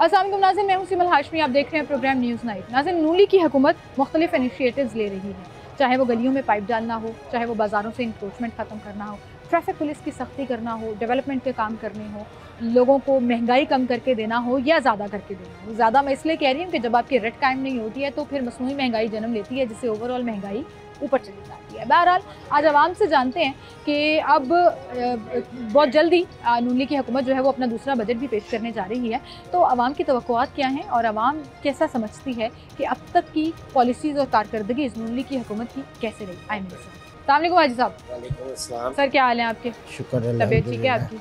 अस्सलाम वालेकुम नाज़रीन, मैं हूं सिमल हाशमी। आप देख रहे हैं प्रोग्राम न्यूज़ नाइट। नाज़रीन, नून लीग की हुकूमत मुख्तलिफ इनिशिएटिव्स ले रही है, चाहे वो गलियों में पाइप डालना हो, चाहे वो बाज़ारों से इंक्रोचमेंट ख़त्म करना हो, ट्रैफिक पुलिस की सख्ती करना हो, डेवलपमेंट के काम करने हो, लोगों को महंगाई कम करके देना हो या ज़्यादा करके देना हो। ज़्यादा मैं इसलिए कह रही हूँ कि जब आपकी रेट कायम नहीं होती है तो फिर मसनूई महंगाई जन्म लेती है, जिससे ओवरऑल महंगाई ऊपर चली जाती है। बहरहाल आज आवाम से जानते हैं कि अब बहुत जल्दी नून लीग की हुकूमत जो है वो अपना दूसरा बजट भी पेश करने जा रही है, तो आवाम की तवक्कुआत क्या हैं और आवाम कैसा समझती है कि अब तक की पॉलिसीज़ और कारकर्दगी इस नून लीग की हुकूमत की कैसे रही। आए मेरे साथ। अस्सलाम वालेकुम हाजी साहब। वालेकुम अस्सलाम। सर क्या हाल है आपके? शुक्र है, तबीयत ठीक है आपकी?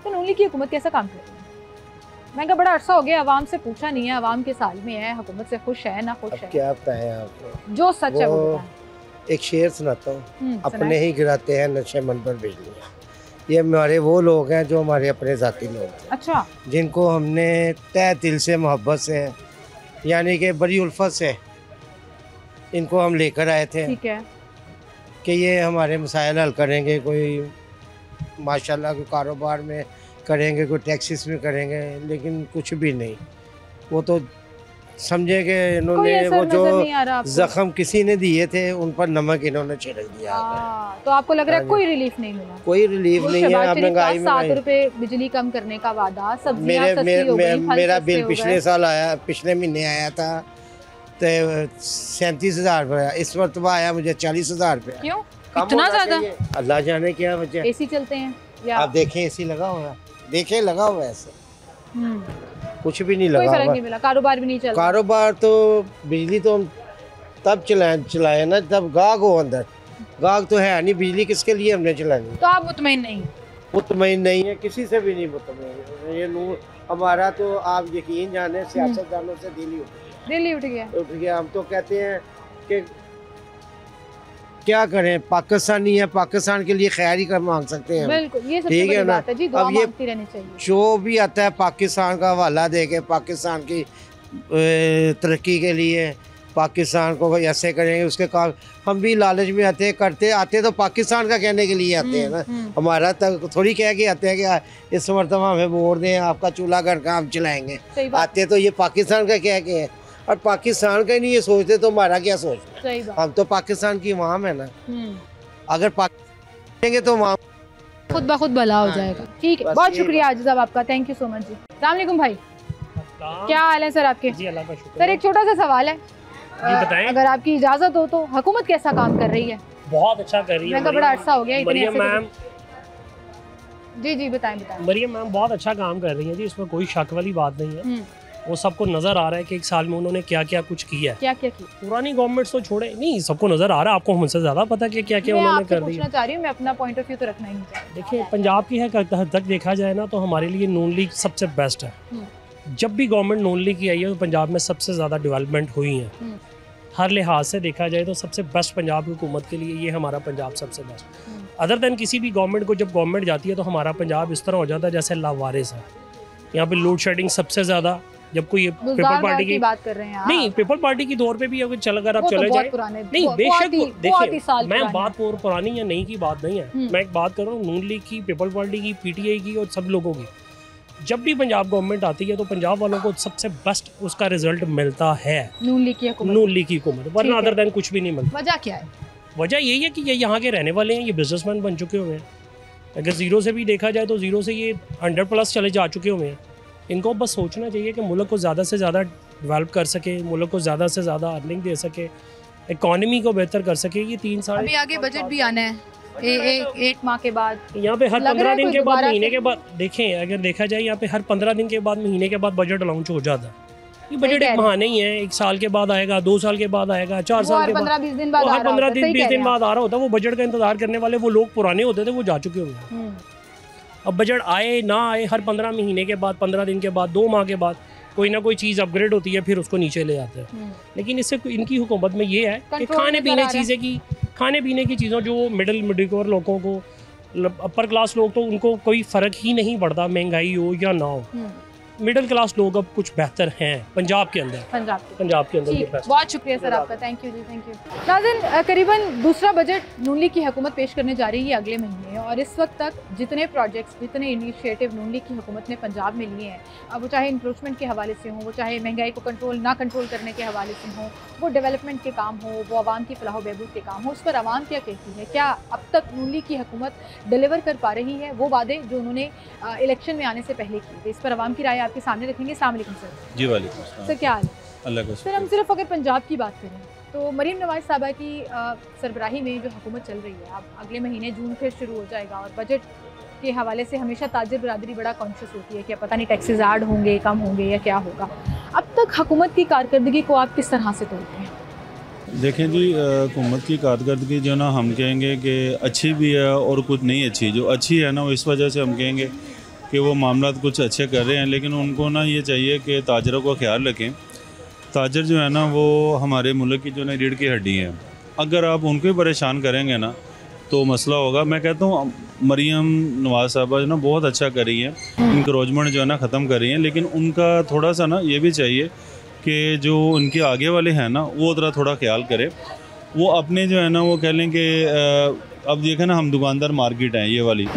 तो नून लीग की हुकूमत कैसा काम कर रही है? मैं कहा बड़ा अरसा हो गया आवाम से पूछा नहीं है, आवाम के साल में है, हुकूमत से खुश है ना खुश है? क्या बताएं आपको, जो सच है वो बताएं। एक शेर सुनाता हूँ। अपने सुनाएं। ही गिराते हैं नशे मन पर बिजलियाँ। ये हमारे वो लोग हैं जो हमारे अपने ज़ाती लोग हैं, अच्छा, जिनको हमने तय दिल से मोहब्बत से यानी कि बड़ी उल्फत से इनको हम लेकर आए थे ठीक है। कि ये हमारे मसाइल हल करेंगे। कोई माशाल्लाह कोई कारोबार में करेंगे, कोई टैक्सीज में करेंगे, लेकिन कुछ भी नहीं। वो तो समझे कि कोई इन्होंने असर वो नजर जो नहीं आ रहा आपको? जख्म किसी ने दिए थे उन पर नमक इन्होंने छिड़क दिया। तो आपको लग रहा है हाँ जी। कोई रिलीफ नहीं मिला? कोई रिलीफ वो नहीं है। शहबाज अब शरीफ का महंगाई 7 रुपए बिजली कम करने का वादा, सब्जियां मेरे सस्ती हो गई, फल मेरा सस्ते बिल हो पिछले गए। साल आया, पिछले महीने आया था तो 37,000 रुपया। इस मरतबा आया मुझे 40,000 रुपया। क्यों कम इतना होना ज्यादा? चाहिए। अल्लाह जाने क्या वजह। एसी चलते हैं या आप देखें एसी लगा हुआ है, देखें लगा हुआ है ऐसे, कुछ भी नहीं कोई लगा फर्क हुआ। नहीं मिला, कारोबार भी नहीं चल रहा? कारोबार तो बिजली तो हम तब चलाए ना जब गाहक हो अंदर। गाहक तो है नहीं, बिजली किसके लिए हमने चलानी। तो आप मुतमईन नहीं? मुतमईन नहीं है, किसी से भी नहीं मुतमईन। ये नूर हमारा तो आप यकीन जाने सियासतदानों से दिल ही दिल्ली उठ गया। उठ गया। हम तो कहते हैं कि क्या करें, पाकिस्तानी है, पाकिस्तान के लिए खैर ही कर मांग सकते हैं। बिल्कुल, ये सबसे ठीक है बड़ी ना। बात है जी, दुआ अब ये मांगती रहनी चाहिए। जो भी आता है पाकिस्तान का हवाला दे के पाकिस्तान की तरक्की के लिए पाकिस्तान को ऐसे करेंगे उसके काम, हम भी लालच में आते तो पाकिस्तान का कहने के लिए आते हैं ना। हमारा तक थोड़ी कह के आते हैं कि इस मरतबा हमें वोट दें, आपका चूल्हा घर का हम चलाएंगे। सही बात। आते तो ये पाकिस्तान का कह के है, और पाकिस्तान का नहीं ये सोचते तो हमारा क्या सोचते। सही बात। हम तो पाकिस्तान की अवाम है ना। अगर पाकिस्तान तो वहाँ खुद ब खुद भला हो हाँ जाएगा। ठीक है, बस बहुत ये शुक्रिया आजिज साहब आपका, थैंक यू सो मच जी। अस्सलाम वालेकुम भाई, क्या हाल है सर आपके? जी अल्लाह का शुक्र। सर एक छोटा सा सवाल है, बताएं। अगर आपकी इजाजत हो तो हुकूमत कैसा काम कर रही है? बहुत अच्छा कर रही है। मैं तो बड़ा अरसा हो गया इतने मरियम ऐसे मैम, जी जी बताएं बताएं। मरियम मैम बहुत अच्छा काम कर रही है जी, इसमें कोई शक वाली बात नहीं है। वो सबको नजर आ रहा है कि एक साल में उन्होंने क्या क्या कुछ किया है। क्या क्या किया? पुरानी गवर्नमेंट तो छोड़े, नहीं सबको नजर आ रहा है, आपको हमसे ज्यादा पता कि क्या क्या मैं उन्होंने आपसे कर दिया। पूछना चाह रही हूँ, मैं अपना पॉइंट ऑफ व्यू तो रखना ही नहीं चाह रही। देखिए पंजाब की है हद तक देखा जाए ना तो हमारे लिए नून लीग सबसे बेस्ट है। जब भी गवर्नमेंट नून लीग की आई है तो पंजाब में सबसे ज़्यादा डेवलपमेंट हुई है। हर लिहाज से देखा जाए तो सबसे बेस्ट पंजाब की हुकूमत के लिए ये हमारा पंजाब सबसे बेस्ट। अदर देन किसी भी गवर्नमेंट को जब गवर्नमेंट जाती है तो हमारा पंजाब इस तरह हो जाता है जैसे लावारिस है। यहाँ पे लोड शेडिंग सबसे ज़्यादा, जब कोई पीपल पार्टी की बात कर रहे हैं नहीं, पीपल पार्टी की दौर पे भी अगर अगर आप चले जाए नहीं बेशक देखिए, मैं बात पुरानी या नई की बात नहीं है, मैं एक बात कर रहा हूँ नून लीग की, पीपल पार्टी की, पीटीआई की और सब लोगों की। जब भी पंजाब गवर्नमेंट आती है तो पंजाब वालों को सबसे बेस्ट उसका रिजल्ट मिलता है नून लीग की हुकूमत, वरना अदर देन कुछ भी नहीं मिलता। वजह क्या है? वजह यही है कि ये यहाँ के रहने वाले हैं, ये बिजनेसमैन बन चुके हुए हैं। अगर ज़ीरो से भी देखा जाए तो ज़ीरो से ये 100+ चले जा चुके हुए हैं। इनको बस सोचना चाहिए कि मुल्क को ज़्यादा से ज़्यादा डेवलप कर सके, मुल्क को ज़्यादा से ज़्यादा अर्निंग दे सके, इकॉनमी को बेहतर कर सके। ये 3 साल अभी आगे बजट भी आना है एक माह के बाद, यहाँ पे हर 15 दिन के बाद, महीने से के बाद देखें, अगर देखा जाए यहाँ पे हर 15 दिन के बाद, महीने के बाद बजट अनाउंस हो जाता है। ये बजट एक माह नहीं है, 1 साल के बाद आएगा, 2 साल के बाद आएगा, 4 साल के बाद, 15-20 दिन बाद, हर 15-20 दिन बाद आ रहा होता है। वो बजट का इंतजार करने वाले वो लोग पुराने होते थे, वो जा चुके हुए हैं। अब बजट आए ना आए, हर 15 महीने के बाद, 15 दिन के बाद, 2 माह के बाद कोई ना कोई चीज़ अपग्रेड होती है, फिर उसको नीचे ले आते हैं। लेकिन इससे इनकी हुकूमत में ये है कि खाने पीने की चीज़ों जो मिडिल लोगों को, अपर क्लास लोग तो उनको कोई फ़र्क ही नहीं पड़ता, महंगाई हो या ना हो। मिडिल क्लास लोग अब कुछ बेहतर हैं पंजाब के अंदर, पंजाब के अंदर ये ठीक, बेस्ट। बहुत शुक्रिया सर आपका, thank you ji, thank you. नाज़रीन, करीबन दूसरा बजट नून लीग की हुकूमत पेश करने जा रही है अगले महीने, और इस वक्त तक जितने प्रोजेक्ट्स, जितने इनिशिएटिव नून लीग की हुकूमत ने पंजाब में लिए हैं, अब वो चाहे इंक्रोचमेंट के हवाले से हों, वो चाहे महंगाई को कंट्रोल करने के हवाले से हों, वो डेवलपमेंट के काम हो, वो आवाम की फलाह बहबूद के काम हो, उस पर आवाम क्या कहती है? क्या अब तक नून लीग की हुकूमत डिलीवर कर पा रही है वो वादे जो उन्होंने इलेक्शन में आने से पहले किए थे? इस पर आवाम की राय आपके सामने रखेंगे। अस्सलाम वालेकुम सर। जी वालेकुम अस्सलाम। सर क्या हाल है? अल्लाह का सर, हम सिर्फ अगर पंजाब की बात करें तो मरीम नवाज साहबा की सरबराही में जो हुकूमत चल रही है, अब अगले महीने जून फिर शुरू हो जाएगा, और बजट के हवाले से हमेशा ताजिर बरादरी बड़ा कॉन्शियस होती है कि पता नहीं टैक्सेस ऐड होंगे, कम होंगे या क्या होगा। अब तक हुकूमत की कारकर्दगी को आप किस तरह से तोड़ते हैं? देखें जी, हुकूमत की कारकर्दगी जो ना हम कहेंगे कि अच्छी भी है और कुछ नहीं अच्छी। जो अच्छी है ना वो इस वजह से हम कहेंगे कि वो मामला कुछ अच्छे कर रहे हैं, लेकिन उनको ना ये चाहिए कि ताजरों को ख्याल रखें। ताजर जो है ना वो हमारे मुल्क की जो ना रीढ़ की हड्डी है, अगर आप उनको ही परेशान करेंगे ना तो मसला होगा। मैं कहता हूँ मरीम नवाज साहबा जो ना बहुत अच्छा कर रही हैं, इंक्रोचमेंट जो है ना ख़त्म कर रही हैं, लेकिन उनका थोड़ा सा ना ये भी चाहिए कि जो उनके आगे वाले हैं ना वो थोड़ा ख्याल करें। वो अपने जो है ना वो कह लें कि अब देखें ना, हम दुकानदार मार्केट हैं ये वाली,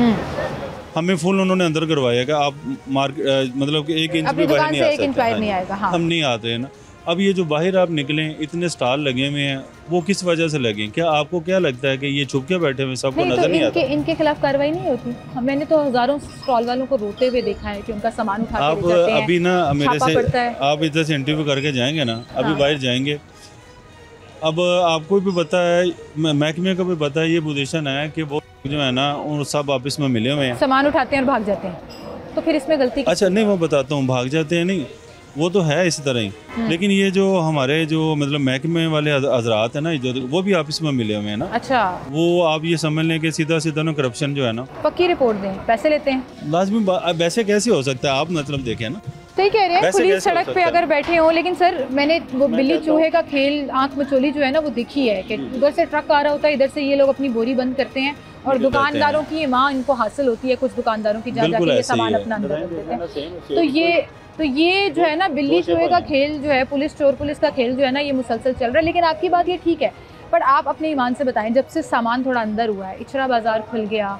हमें फुल उन्होंने अंदर करवाया कि आप मतलब कि 1 इंच भी बाहर नहीं आ सकते, हाँ। हम नहीं आते हैं ना। अब ये जो बाहर आप निकलें, इतने स्टॉल लगे हुए हैं, वो किस वजह से लगे? क्या आपको क्या लगता है कि ये छुप के बैठे हुए सबको नजर नहीं आता? इनके खिलाफ कार्रवाई नहीं होती? मैंने तो हजारों स्टॉल वालों को रोते हुए देखा है कि उनका सामान उठा आप के ले जाते हैं, अभी ना मेरे छापा पड़ता से है। आप इधर से इंटरव्यू करके जाएंगे ना, अभी हाँ। बाहर जाएंगे, अब आपको भी पता है, महकमे को भी पता है, ये पोजीशन है कि वो जो है ना उन सब ऑफिस में मिले हुए हैं, सामान उठाते हैं और भाग जाते हैं, तो फिर इसमें गलती अच्छा नहीं, मैं बताता हूँ, भाग जाते हैं नहीं, वो तो है इसी तरह ही, लेकिन ये जो हमारे जो मतलब महकमे वाले हजरात है ना, जो वो भी ऑफिस में मिले हुए हैं ना, अच्छा, वो आप ये समझ लें कि सीधा सीधा ना करप्शन जो है ना, पक्की रिपोर्ट दें, पैसे लेते हैं। लाजमी वैसे कैसे हो सकता है? आप मतलब देखें ना, सही कह रहे हैं, वैसे पुलिस कैसे हो सड़क पे सकता है? अगर बैठे हो, लेकिन सर मैंने वो बिल्ली चूहे का खेल, आंख मचोली जो है ना वो दिखी है कि उधर से ट्रक आ रहा होता है, इधर से ये लोग अपनी बोरी बंद करते हैं, और दुकानदारों की माँ इनको हासिल होती है, कुछ दुकानदारों की जाके ये सामान अपना अंदर रख देते हैं। तो ये जो है ना बिल्ली चूहे का खेल जो है, पुलिस चोर पुलिस का खेल जो है ना, ये मुसलसल चल रहा है। लेकिन आपकी बात ये ठीक है, पर आप अपने ईमान से बताएं, जब से सामान थोड़ा अंदर हुआ है, इचरा बाजार खुल गया,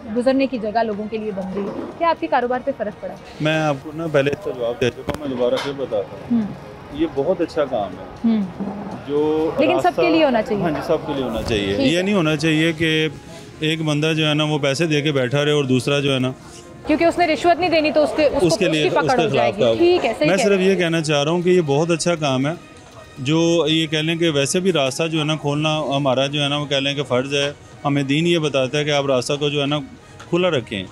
गुजरने की जगह लोगों के लिए बन गई, क्या आपके कारोबार पे फ़र्क पड़ा? मैं आपको ना पहले इसका जवाब दे चुका हूँ, मैं दोबारा फिर बताता हूँ, ये बहुत अच्छा काम है जो, लेकिन सबके लिए होना चाहिए। हाँ जी, सबके लिए होना चाहिए। ये नहीं होना चाहिए कि एक बंदा जो है ना वो पैसे दे के बैठा रहे और दूसरा जो है ना, क्योंकि उसने रिश्वत नहीं देनी तो उसके लिए पकड़ हो जाएगी। ठीक है, सही। मैं सिर्फ ये कहना चाह रहा हूँ कि ये बहुत अच्छा काम है, जो ये कह लें कि वैसे भी रास्ता जो है ना खोलना हमारा जो है ना वो कह लें कि फ़र्ज़ है। हमें दीन ये बताता है कि आप रास्ता को जो है ना खुला रखें,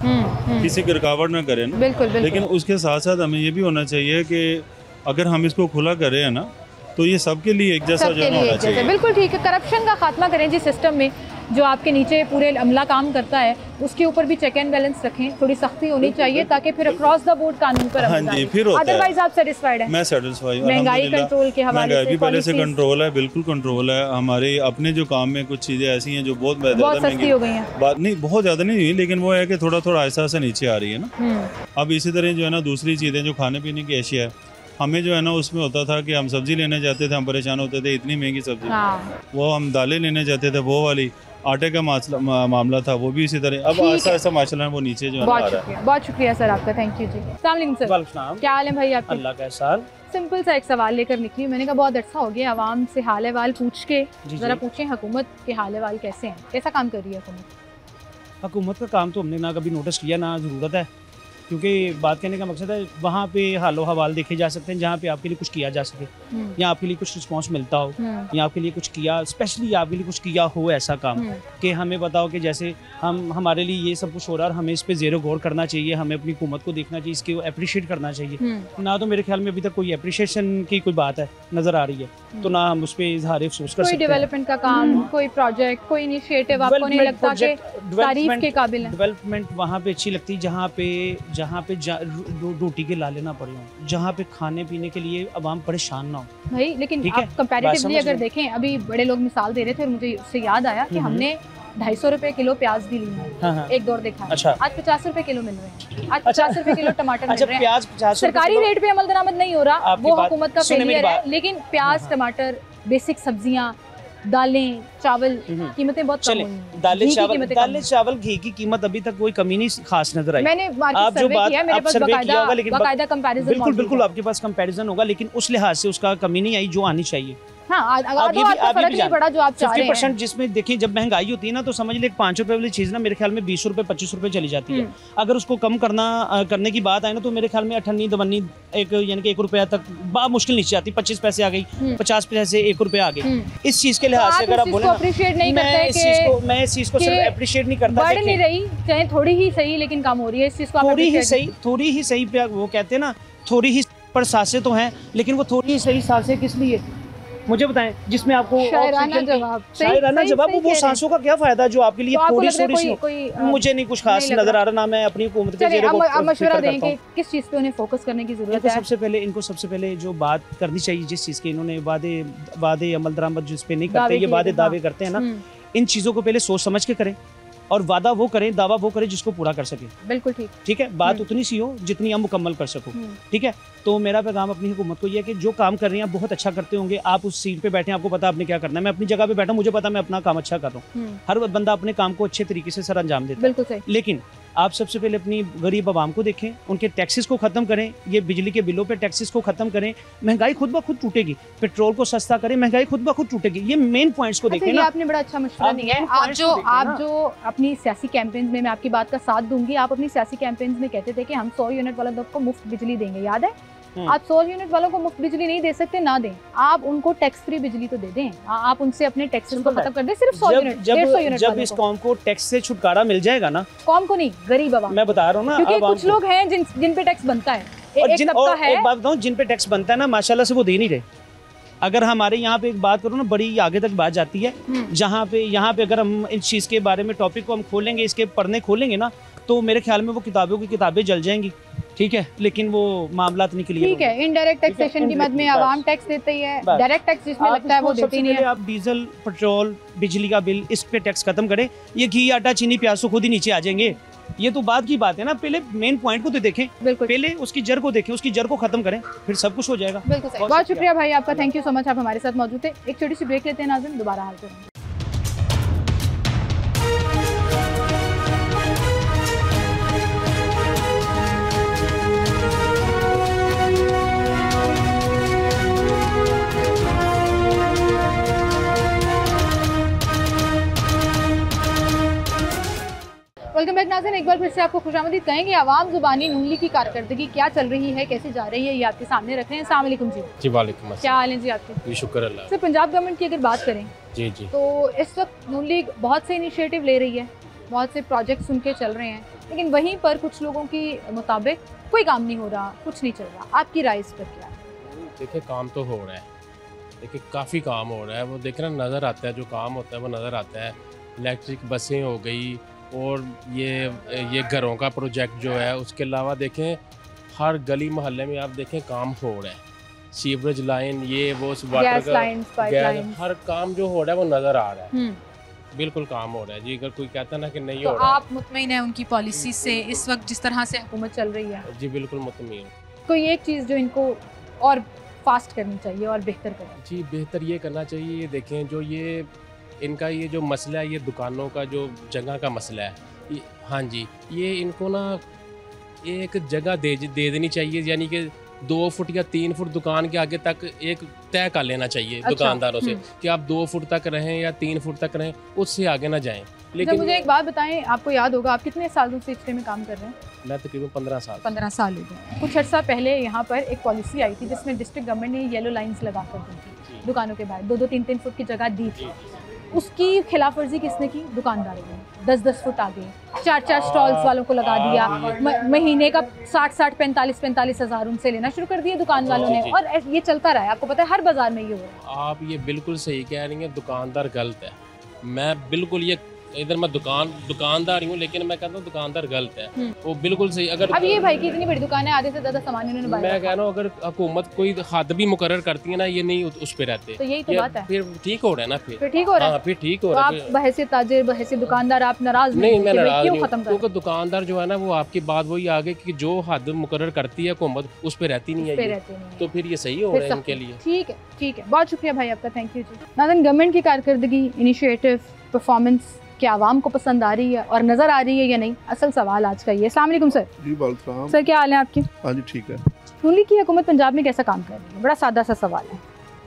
किसी की रुकावट ना करें ना। बिल्कुल। लेकिन उसके साथ साथ हमें ये भी होना चाहिए कि अगर हम इसको खुला करें है ना, तो ये सबके लिए एक जैसा जो है होना चाहिए। बिल्कुल ठीक है। करप्शन का खात्मा करें जी सिस्टम में, जो आपके नीचे पूरे अमला काम करता है उसके ऊपर भी चेक एंड बैलेंस रखें, थोड़ी सख्ती होनी चाहिए ताकि फिर अक्रॉस द बोर्ड कानून पर हाँ जी, फिर होता है। अदरवाइज आप सेटिस्फाइड हैं? मैं सेटिस्फाई हूं, महंगाई कंट्रोल के हवाले से, महंगाई भी पहले से कंट्रोल है, बिल्कुल कंट्रोल है। हमारे अपने जो काम में कुछ चीज़ें ऐसी हैं जो बहुत सस्ती हो गई हैं, बात नहीं बहुत ज़्यादा नहीं हुई, लेकिन वो है कि थोड़ा थोड़ा ऐसा ऐसा नीचे आ रही है ना। अब इसी तरह जो है ना दूसरी चीज़ें जो खाने पीने की अशिया है, हमें जो है ना उसमें होता था कि हम सब्ज़ी लेने जाते थे, हम परेशान होते थे, इतनी महंगी सब्ज़ी। वो हम दालें लेने जाते थे, वो वाली आटे का मामला था, वो भी इसी तरह। अब ऐसा ऐसा माशाल्लाह वो नीचे जो है आ रहा है। बहुत शुक्रिया सर आपका, थैंक यू जी। अस्सलाम वालेकुम सर, क्या हाल है भाई आपके? अल्लाह का एहसान। सिंपल सा एक सवाल लेकर निकली, मैंने कहा बहुत अच्छा हो गया आवाम से हाल अहवाल पूछ के, ज़रा पूछें हुकूमत के हाल अहवाल कैसे हैं, कैसा काम कर रही है हुकूमत? हुकूमत का काम तो हमने ना कभी नोटिस किया ना ज़रूरत है, क्योंकि बात कहने का मकसद है वहाँ पे हालो हवाल देखे जा सकते हैं जहाँ पे आपके लिए कुछ किया जा सके, या आपके लिए कुछ रिस्पांस मिलता हो, या आपके लिए कुछ किया, स्पेशली आपके लिए कुछ किया हो ऐसा काम कि हमें पता हो कि जैसे हमारे लिए ये सब कुछ हो रहा है और हमें इस पे ज़ेरो गौर करना चाहिए, हमें अपनी हुकूमत को देखना चाहिए, इसके अप्रिशिएट करना चाहिए। ना तो मेरे ख्याल में अभी तक कोई अप्रिशिएशन की कोई बात है नज़र आ रही है, तो ना हम उस पर इजहार अफसोस कर सकते हैं। कोई डेवलपमेंट का काम, कोई प्रोजेक्ट, कोई इनिशिएटिव आपको नहीं लगता कि तारीफ के काबिल है? डेवलपमेंट वहाँ पे अच्छी लगती है जहाँ पे रोटी के लाले ना पड़े हों, जहाँ पे खाने पीने के लिए आवाम परेशान ना हो भाई। लेकिन आप कंपैरेटिवली अगर देखें, अभी बड़े लोग मिसाल दे रहे थे और मुझे उससे याद आया कि हमने 250 रुपए किलो प्याज भी ली है, हाँ। एक दौर देखा है। अच्छा। आज 50 रुपए किलो मिल रहे हैं, आज अच्छा। 50 रुपए किलो टमाटर अच्छा, मिल रहे हैं। प्याज 50 सरकारी रेट पे अमल दरामद नहीं हो रहा, आपकी वो बात- हुकूमत का सुनिए मेरी फेलियर है, बात। लेकिन प्याज, टमाटर, बेसिक सब्जियां, दालें, चावल, कीमतें बहुत कम चले हुई हैं। दालें घी की चावल कीमतें कम दालें हुई। चावल घी की कीमत अभी तक कोई कमी नहीं खास नजर आई। मैंने आप मार्केट जो सर्वे बात किया है, मेरे आप पास सर्वे किया होगा, लेकिन बाकायदा कंपैरिजन बिल्कुल मौजूद बिल्कुल है। आपके पास कंपैरिजन होगा, लेकिन उस लिहाज से उसका कमी नहीं आई जो आनी चाहिए। हाँ, आप ये भी आपका फर्क नहीं जान- पड़ा जो आप चाह रहे 50% हैं। जिसमें देखिए जब महंगाई होती है ना, तो समझ ले 5 रुपए वाली चीज़ ना मेरे ख्याल में 20 रुपए 25 रुपए चली जाती है। अगर उसको कम करने की बात आए ना, तो मेरे ख्याल में 98 दवन्नी एक यानी कि 1 रुपया तक बा मुश्किल नीचे आती, 25 पैसे आ गई, 50 पैसे 1 रुपया आ गई। इस चीज़ के लिहाज से अगर आप बोले अप्रिशिएट नहीं करते मैं इस चीज़ को सिर्फ अप्रिशिएट नहीं करता। बढ़ नहीं रही, चाहे थोड़ी ही सही, लेकिन कम हो रही है, इस चीज को आप थोड़ी ही appreciate थोड़ी ही सही पे वो कहते हैं ना, थोड़ी ही पर सांसें तो हैं, लेकिन वो थोड़ी ही सही सांसें किस लिए मुझे बताएं, जिसमें आपको शायराना जवाब, शायराना जवाब, वो सांसों का क्या फायदा जो आपके लिए तो आपको थोड़ी लग रहा है सी कोई मुझे नहीं कुछ खास नहीं लग नजर आ रहा ना। मैं अपनी हुकूमत के चलिए, ज़ेरे को अब मशवरा फिक्र दें करता कि हूं। किस चीज़ पे उन्हें फोकस करने की ज़रूरत है। इनको सबसे पहले जो बात करनी चाहिए, जिस चीज़ के इन्होंने वादे अमल दरामद जिस पे नहीं करते, दावे ये किए वादे थे, दावे हाँ। करते हैं ना, इन चीज़ों को पहले सोच समझ के करें, और वादा वो करें, दावा वो करें जिसको पूरा कर सके। बिल्कुल ठीक। ठीक है, बात उतनी सी हो जितनी हम मुकम्मल कर सको। ठीक है, तो मेरा पैगाम अपनी हुकूमत को ये है कि जो काम कर रही हैं आप बहुत अच्छा करते होंगे, आप उस सीट पे बैठे हैं, आपको पता आपने क्या करना है। मैं अपनी जगह पे बैठा हूं, मुझे पता मैं अपना काम अच्छा कर रहा हूँ। हर बंदा अपने काम को अच्छे तरीके से सर अंजाम देता है, बिल्कुल सही। लेकिन आप सबसे पहले अपनी गरीब आवाम को देखें, उनके टैक्सेस को ख़त्म करें, ये बिजली के बिलों पे टैक्सेस को ख़त्म करें, महंगाई खुद ब खुद टूटेगी, पेट्रोल को सस्ता करें, महंगाई खुद ब खुद टूटेगी। ये मेन पॉइंट्स को देखें ये ना। आपने बड़ा अच्छा मशवरा आप दिया है। main आप points को देखिए ना। जो अपनी सियासी कैंपेन्स में, मैं आपकी बात का साथ दूंगी, आप अपनी सियासी कैंपेन्स में कहते थे कि हम 100 यूनिट वालों को मुफ्त बिजली देंगे, याद है? आप 100 यूनिट वालों को मुफ्त बिजली नहीं दे सकते, ना दें, आप उनको टैक्स फ्री बिजली तो दे दें। आप उनसे अपने टैक्सेस को खत्म कर दें, सिर्फ 100 यूनिट, 150 यूनिट जब इस कौम को टैक्स से छुटकारा मिल जाएगा ना, कौम को नहीं, गरीब आवाम, मैं बता रहा हूँ ना, क्योंकि आवाम कुछ लोग हैं जिन पे टैक्स बनता है, एक तबका है। एक बात बताऊं, जिन पे टैक्स बनता है ना, माशाल्लाह से वो दे नहीं रहे। अगर हमारे यहाँ पे एक बात करो ना, बड़ी आगे तक बात जाती है, यहाँ पे अगर हम इस चीज़ के बारे में टॉपिक को हम खोलेंगे, इसके पढ़ने खोलेंगे ना, तो मेरे ख्याल में वो किताबों की किताबें जल जाएंगी। ठीक है, लेकिन वो मामला नहीं क्लियर। ठीक है, इनडायरेक्ट टैक्सेशन की मद में आवाम टैक्स देते ही है, बस। डायरेक्ट टैक्स जिसमें लगता है वो देती नहीं है। आप डीजल, पेट्रोल, बिजली का बिल, इस पे टैक्स खत्म करें। ये घी, आटा, चीनी, प्याज तो खुद ही नीचे आ जाएंगे। ये तो बात की बात है ना, पहले मेन पॉइंट को तो देखें, बिल्कुल, पहले उसकी जड़ को देखें, उसकी जड़ को खत्म करें, फिर सब कुछ हो जाएगा। बिल्कुल सही। बहुत शुक्रिया भाई आपका, थैंक यू सो मच, आप हमारे साथ मौजूद थे। एक छोटी सी ब्रेक लेते हैं नाज़रीन, दोबारा हाजिर होंगे। वेलकम बैक नाज़रीन, एक बार फिर से आपको खुशामदीद कहेंगे। आवाम ज़ुबानी नून लीग की कारकर्दगी क्या चल रही है, कैसे जा रही है, ये आपके सामने रख रहे हैं। अस्सलाम वालेकुम जी। जी वालेकुम अस्सलाम। क्या हाल है जी आपके? जी शुक्र अल्लाह। सर, पंजाब गवर्नमेंट की अगर बात करें जी जी तो इस वक्त नून लीग बहुत से इनिशिएटिव ले रही है, बहुत से प्रोजेक्ट्स उनके चल रहे हैं, लेकिन वहीं पर कुछ लोगों की मुताबिक कोई काम नहीं हो रहा, कुछ नहीं चल रहा। आपकी राय इस पर क्या है? देखिए, काम तो हो रहा है, देखिए काफ़ी काम हो रहा है, वो देखना नज़र आता है, जो काम होता है वो नज़र आता है। इलेक्ट्रिक बसें हो गई, और ये घरों का प्रोजेक्ट जो है, उसके अलावा देखें हर गली मोहल्ले में आप देखें काम हो रहा है। सीवरेज लाइन, ये वो वाटर गैस का लाइंस, पाइपलाइंस, हर काम जो हो रहा है वो नज़र आ रहा है, बिल्कुल काम हो रहा है जी। अगर कोई कहता ना कि नहीं तो हो रहा, आप मुतमईन हैं उनकी पॉलिसी से इस वक्त जिस तरह से हुकूमत चल रही है? जी बिल्कुल मुतमईन हूँ। कोई एक चीज़ जो इनको और फास्ट करनी चाहिए और बेहतर करनी जी बेहतर ये करना चाहिए, ये देखें जो ये इनका ये जो मसला है, ये दुकानों का जो जगह का मसला है, हाँ जी, ये इनको ना एक जगह दे देनी चाहिए, यानी कि 2 फुट या 3 फुट दुकान के आगे तक एक तय कर लेना चाहिए दुकानदारों से कि आप 2 फुट तक रहें या 3 फुट तक रहें, उससे आगे ना जाएं। लेकिन मुझे एक बात बताएं, आपको याद होगा आप कितने सालों से इस में काम कर रहे हैं? मैं तकरीबन 15 साल 15 साल हो गए। कुछ अर्सा पहले यहाँ पर एक पॉलिसी आई थी जिसमें डिस्ट्रिक्ट गवर्नमेंट ने येलो लाइंस लगा कर दी थी दुकानों के बाहर, 2-2, 3-3 फुट की जगह दी थी। उसकी खिलाफ वर्जी किसने की? दुकानदारों ने 10-10 फुट आगे 4-4 स्टॉल्स वालों को लगा दिया। महीने का 60-60, 45-45 हज़ार उनसे लेना शुरू कर दिए दुकान वालों ने, और ये चलता रहा है। आपको पता है हर बाजार में ये हो रहा है। आप ये बिल्कुल सही कह रही हैं, दुकानदार गलत है। मैं बिल्कुल ये इधर मैं दुकानदार ही हूँ, लेकिन मैं कहता हूँ दुकानदार गलत है, वो बिल्कुल सही। अगर अब ये भाई की इतनी बड़ी दुकान है, आधे से ज्यादा सामान इन्होंने बाहर मैं रखा। कह रहा हूँ अगर हुकूमत कोई हद भी मुकर्रर करती है ना, ये नहीं उस पे रहते, तो यही तो ये बात है। फिर ठीक हो रहा है ना, फिर ठीक हो रहा है। हाँ फिर ठीक हो तो रहा आप है। बहैसियत ताजिर, बहैसियत दुकानदार आप नाराज नहीं, मैं कि भाई नाराज क्यों नहीं हूँ, खत्म कर क्योंकि दुकानदार जो है ना वो आपकी बात वही आगे कि जो हद मुकर्रर करती है हुकूमत उस पे रहती नहीं पे है, रहते नहीं तो फिर ये सही हो फिर रहा है सख्ती। इनके लिए। ठीक है, ठीक है, बहुत शुक्रिया भाई आपका, थैंक यू जी। नाज़रीन, गवर्नमेंट की कारकर्दगी, इनिशिएटिव, परफॉर्मेंस क्या आवाम को पसंद आ रही है और नज़र आ रही है या नहीं, असल सवाल आज का ये। अस्सलाम वालेकुम सर। जी वालेकुम। सर क्या हाल है आपके? हाँ जी ठीक है। नून लीग की हुकूमत पंजाब में कैसा काम कर रही है? बड़ा सादा सा सवाल है।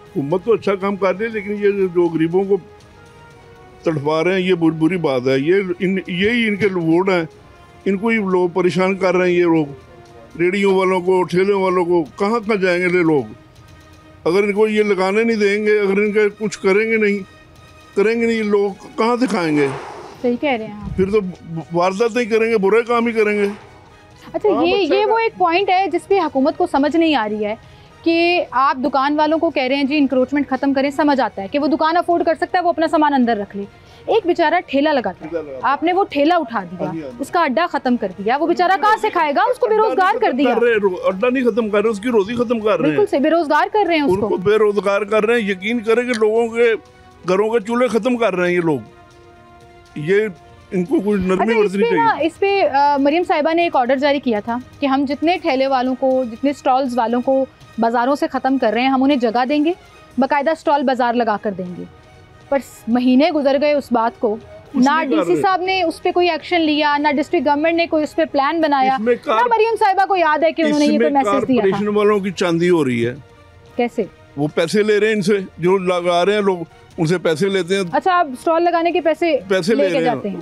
हुकूमत तो अच्छा काम कर रही है, लेकिन ये जो गरीबों को तड़फा रहे हैं ये बुरी बात है। यही इनके वोट हैं, इनको ही लोग परेशान कर रहे हैं। ये लोग रेडियो वालों को, ठेले वालों को, कहाँ जाएंगे ये लोग? अगर इनको ये लगाने नहीं देंगे, अगर इनके कुछ करेंगे नहीं, लोग कहाँ से खाएंगे? सही कह रहे हैं आप। फिर तो वारदात ही करेंगे, बुरे काम ही करेंगे। अच्छा, ये वो एक पॉइंट है जिसपे हुकूमत को समझ नहीं आ रही है कि आप दुकान वालों को कह रहे हैं जी इंक्रोचमेंट खत्म करें, समझ आता है कि वो दुकान अफोर्ड कर सकता है, वो अपना सामान अंदर रख ले। एक बेचारा ठेला लगाता है, आपने वो ठेला उठा दिया, उसका अड्डा खत्म कर दिया, वो बेचारा कहाँ से खाएगा? उसको बेरोजगार कर दिया। अड्डा नहीं खत्म कर रहे, उसकी रोजी खत्म कर रहे हैं। बिल्कुल से बेरोजगार कर रहे हैं उसको। उनको बेरोजगार कर रहे हैं। यकीन करें कि लोगों के घरों के चूल्हे खत्म कर रहे हैं ये लोग। ये इनको कुछ नरमी बरतनी चाहिए। इस पे मरियम साहिबा ने एक ऑर्डर जारी किया था कि हम जितने ठेले वालों को, जितने स्टॉल्स वालों को बाज़ारों से ख़त्म कर रहे हैं, हम उन्हें जगह देंगे, बाकायदा स्टॉल बाज़ार लगा कर देंगे। पर महीने गुजर गए उस बात को, ना डीसी साहब ने उस पर कोई एक्शन लिया, ना डिस्ट्रिक्ट गवर्नमेंट ने कोई उस पर प्लान बनाया, ना मरियम साहिबा को याद है कि उन्होंने ये कोई मैसेज दिया था। कॉर्पोरेशन वालों की चांदी हो रही है। कैसे? वो पैसे ले रहे हैं इनसे, जो लगा रहे हैं लोग उनसे पैसे लेते हैं। अच्छा, आप स्टॉल लगाने के पैसे ले के जाते हैं?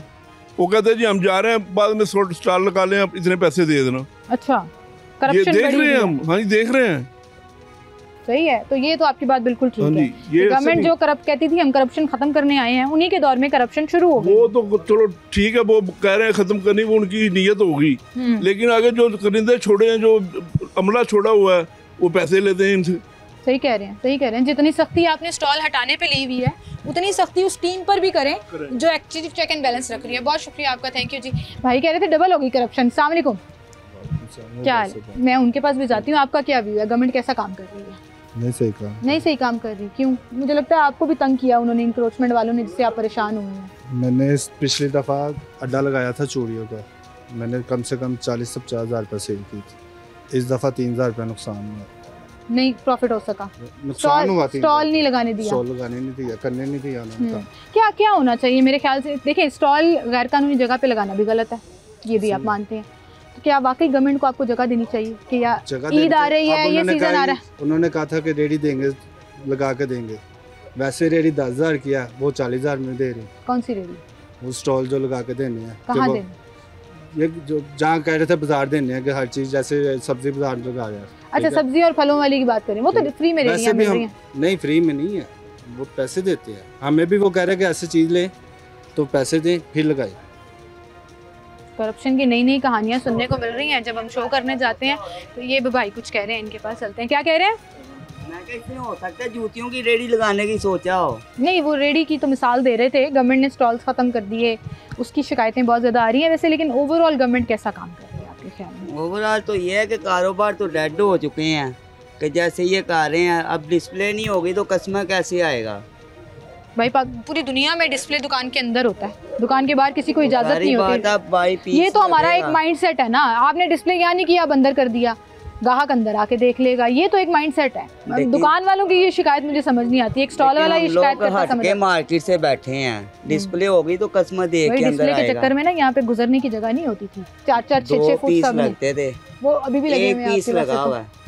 वो कहते हैं जी हम जा रहे हैं, बाद में स्टॉल लगा लें, आप इतने पैसे दे देना। अच्छा, ये करप्शन देख रहे हैं हम। हाँ जी, देख रहे हैं। सही है, तो ये तो आपकी बात बिल्कुल ठीक है। गवर्नमेंट जो करप्ट कहती थी हम करप्शन खत्म करने आए हैं, उन्हीं के दौर में करप्शन शुरू हो गई। वो तो चलो ठीक है, वो कह रहे हैं खत्म करनी, वो उनकी नीयत होगी, लेकिन आगे जो करिंदे छोड़े हैं, जो अमला छोड़ा हुआ है, वो पैसे लेते हैं इनसे। सही कह रहे हैं, सही कह रहे हैं। जितनी सख्ती आपने स्टॉल हटाने पे ली हुई है, उतनी सख्ती उस टीम पर भी करें जो एक्चुअली चेक एंड बैलेंस रख रही है। बहुत शुक्रिया आपका, थैंक यू जी। भाई कह रहे थे डबल होगी करप्शन। अस्सलाम वालेकुम। क्या हाल? मैं उनके पास भी जाती हूँ, आपका क्या व्यू है? गवर्नमेंट कैसा काम कर रही है? नहीं सही काम कर रही। क्यों? मुझे लगता है आपको भी तंग किया उन्होंने, इंक्रोचमेंट वालों ने, जिससे आप परेशान हुए हैं। मैंने पिछली दफ़ा अड्डा लगाया था चूड़ियों का, मैंने कम से कम 40 से 50 हज़ार रुपये सेल की थी। इस दफ़ा 3,000 रुपये नुकसान हुआ, नहीं प्रॉफिट हो सका। नुकसान हुआ। स्टॉल नहीं लगाने दिया, स्टॉल लगाने नहीं दिया, करने नहीं दिया उन्होंने। क्या क्या होना चाहिए मेरे ख्याल से? देखें, स्टॉल गैर कानूनी जगह पे लगाना भी गलत है, ये भी आप मानते हैं, तो क्या वाकई गवर्नमेंट को आपको जगह देनी चाहिए कि या ईद आ रही है, ये सीजन आ रहा है? उन्होंने कहा था कि रेडी देंगे, लगा के देंगे। वैसे रेडी 10,000 किया, वो 40,000 में दे रही। कौन सी रेडी? वो स्टॉल जो लगा के देने हैं। कहाँ देने? ये जो जहाँ कह रहे थे बाजार देने हैं, कि हर चीज़ जैसे सब्जी बाजार लगा रहा है। अच्छा, सब्जी और फलों वाली की बात करें, वो तो फ्री में रेडियां मिल रही हैं। नहीं, फ्री में नहीं है, वो पैसे देते हैं। हमें भी वो कह रहे हैं कि ऐसी चीज़ लें तो पैसे दें फिर लगाए। करप्शन की नई नई कहानियां सुनने को मिल रही हैं जब हम शो करने जाते हैं। तो ये भाई कुछ कह रहे हैं, इनके पास चलते हैं। क्या कह रहे हैं? मैं कैसे हो सकता है जूतियों की रेडी लगाने की सोचा हो? नहीं, वो रेडी की तो मिसाल दे रहे थे, गवर्नमेंट ने स्टॉल्स ख़त्म कर दिए, उसकी शिकायतें बहुत ज़्यादा आ रही हैं वैसे, लेकिन ओवरऑल गवर्नमेंट कैसा काम कर रही है आपके ख्याल में? ओवरऑल तो ये है कि कारोबार तो डेड हो चुके हैं, कि जैसे ये कर रहे हैं, अब डिस्प्ले नहीं होगी तो कस्टमर कैसे आएगा? भाई पूरी दुनिया में डिस्प्ले दुकान के अंदर होता है, दुकान के बाहर किसी को इजाज़त नहीं होती। ये तो हमारा एक माइंडसेट है ना, आपने डिस्प्ले यहाँ नहीं किया, बंदर कर दिया, गाहक अंदर आके देख लेगा, ये तो एक माइंडसेट है। दुकान वालों की ये शिकायत मुझे समझ नहीं आती। एक स्टॉल वाला ये शिकायत करता समझ, मार्केट से बैठे हैं, डिस्प्ले होगी तो कस्टमर देख के अंदर आएगा। डिस्प्ले के चक्कर में ना यहाँ पे गुजरने की जगह नहीं होती थी, 4-4, 6-6 फुट सब लगते थे, वो अभी भी लगे हुए हैं। पीस लगा हुआ है।